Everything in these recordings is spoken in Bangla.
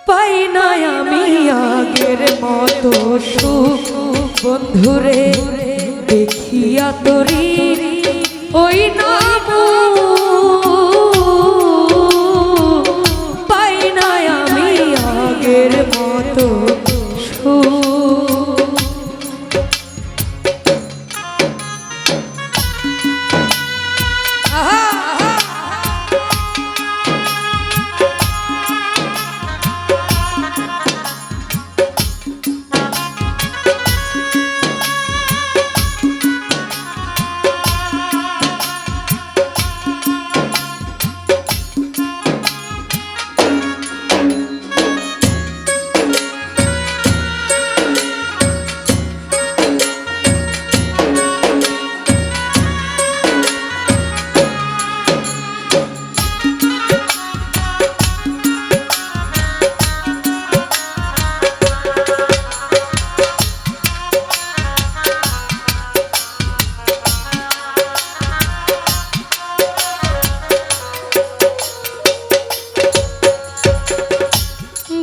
পাই না আমি আগের মতো সুখ বন্ধুরে দেখিয়া তোরি ওই নাম পাই না আমি আগের মতো সুখ।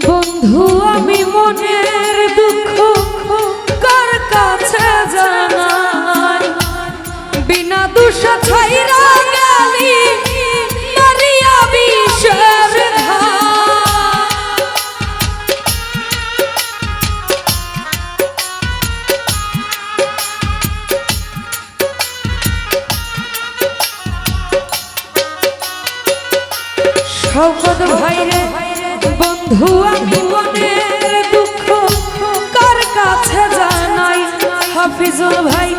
বন্ধু আমি মনের দুঃখ কার কাছে জানাই বিনা দোষে ছাইরা গেলি মারিয়া বিষের শওকত ভাইরে বন্ধু আমি মনের দুঃখ কার কাছে জানাই হাফিজুল ভাই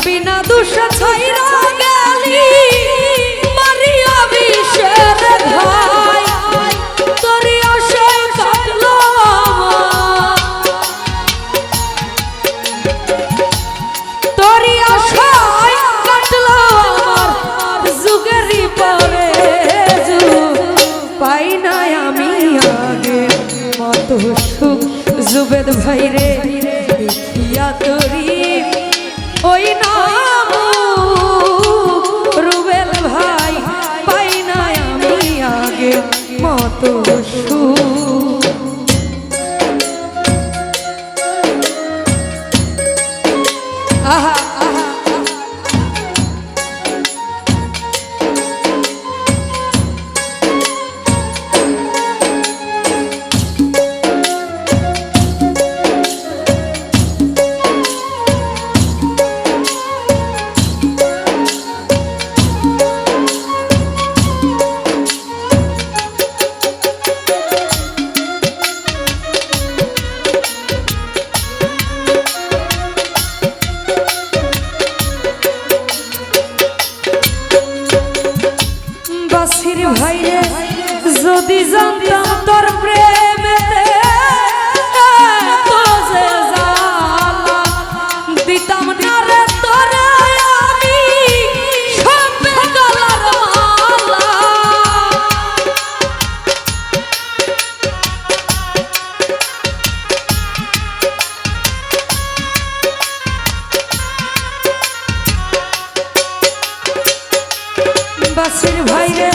বিনা দোষে ছাইরা গেলি মারিয়া বিষের ভাই তোরি আশায় কাটলো তোরি আশায় কাটলো আমার যুগেরই পরে পাই না আমি আগের মতো সুখ জুবেদ ভাইরে দেখিয়া তোরি ওই নাম রুবেল ভাই পাই না আমি আগের মতো সুখ। আহা বাসির ভাইরে যদি জানতাম তোর প্রেমেতে তোজে জালা দিতাম না রে তোরে আমি সবে গলার মালা বাসির ভাইরে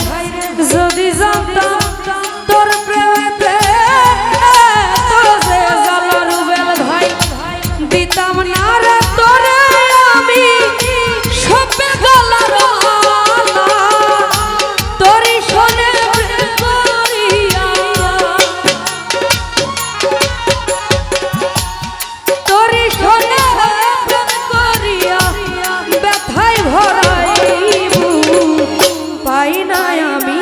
যদি জানতাম তোর প্রেমেতে তোজে জালা রুবেল ভাই দিতাম না রে তোরে আমি সবে গলার মালা তোরি শোনে করিয়া তোরি শোনে করিয়া ব্যথায় ভরাইব পাই না আমি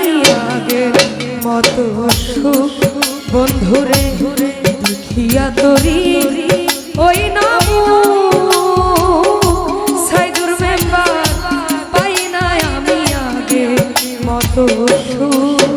আগের মতো সুখ বন্ধুরে দেখিয়া তোরি ওই নাম সাইদুর মেম্বার পাই না আমি আগের মতো সুখ।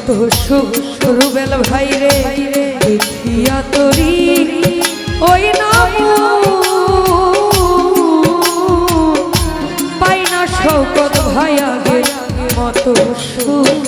মতো সুখ রুবেল ভাই রে দেখিয়া তোরি ওই নাম পাই না শৌকত ভাই আগে মতো সুখ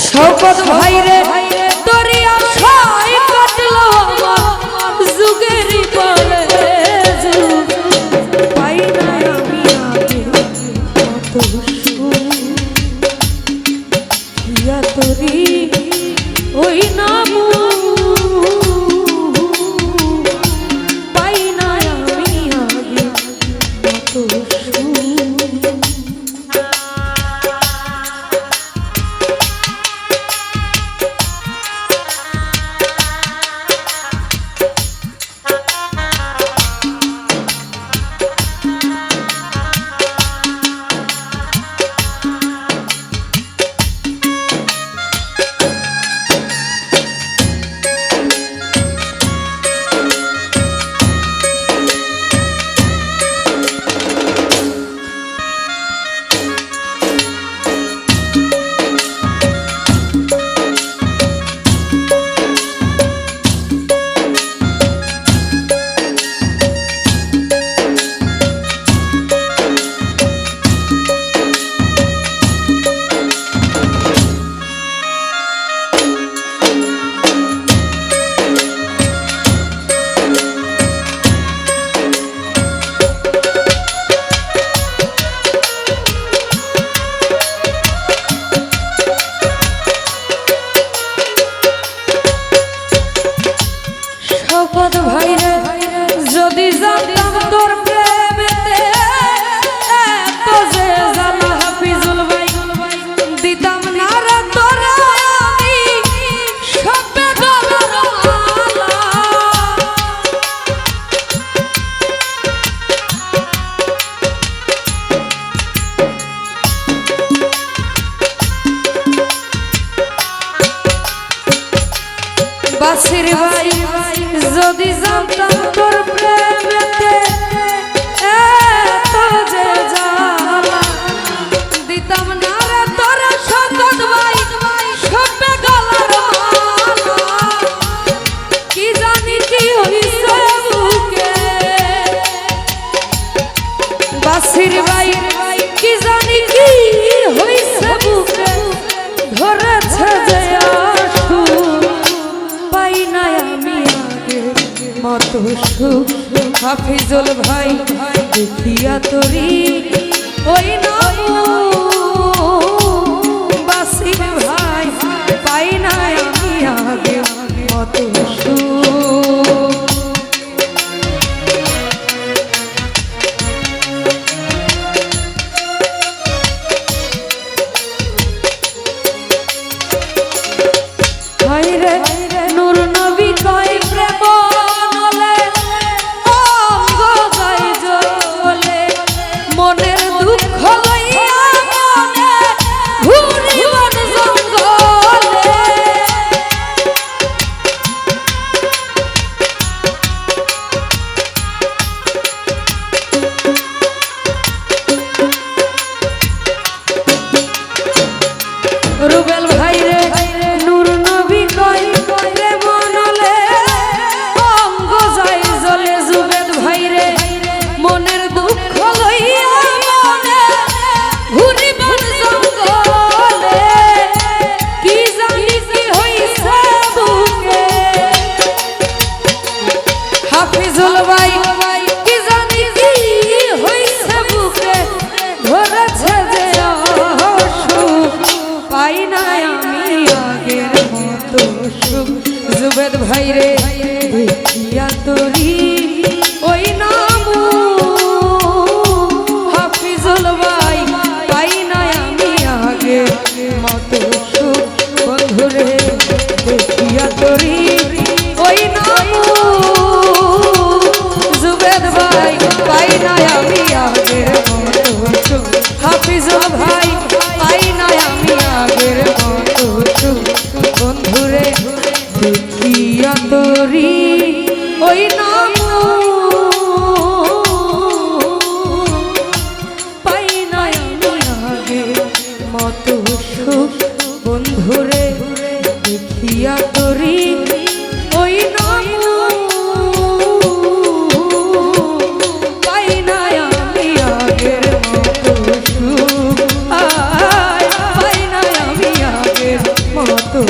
শৌকত ভাই রে তোরি আশায় কাটলো আমার যুগেরই বলে যুগ পাই না আমি আগে কত সুখ ইয়া তোরি ওই নাম পাই না আমি আগে কত সুখ শৌকত ভাই রে যদি জানতাম তোর প্রেমেতে এত যে জ্বালা হাফিজুল ভাই দিতাম না রে তোরা আমি সবে গলার মালা বাসির ভাই যদি জানতাম তোর প্রেমেতে এত যে জ্বালা দিতাম না রে তোর শৌকত ভাই সবে গলার মালা কি জানি কি হইছে বুকে বাসির ভাই কি জানি কি হইছে বুকে ধরেছে যে আসু পাই না আমি আগে মতো সুখ হাফিজুল ভাই দেখিয়া তোরি ওই নাম বাসির ভাই পাই না আমি আগে মতো সুখ ওই নাম পাই না আমি আগে মতো সুখ বন্ধুরে দেখিয়া তোরি ওই নাম পাই না আমি আগের মতো সুখ পাই না আমি আগের মতো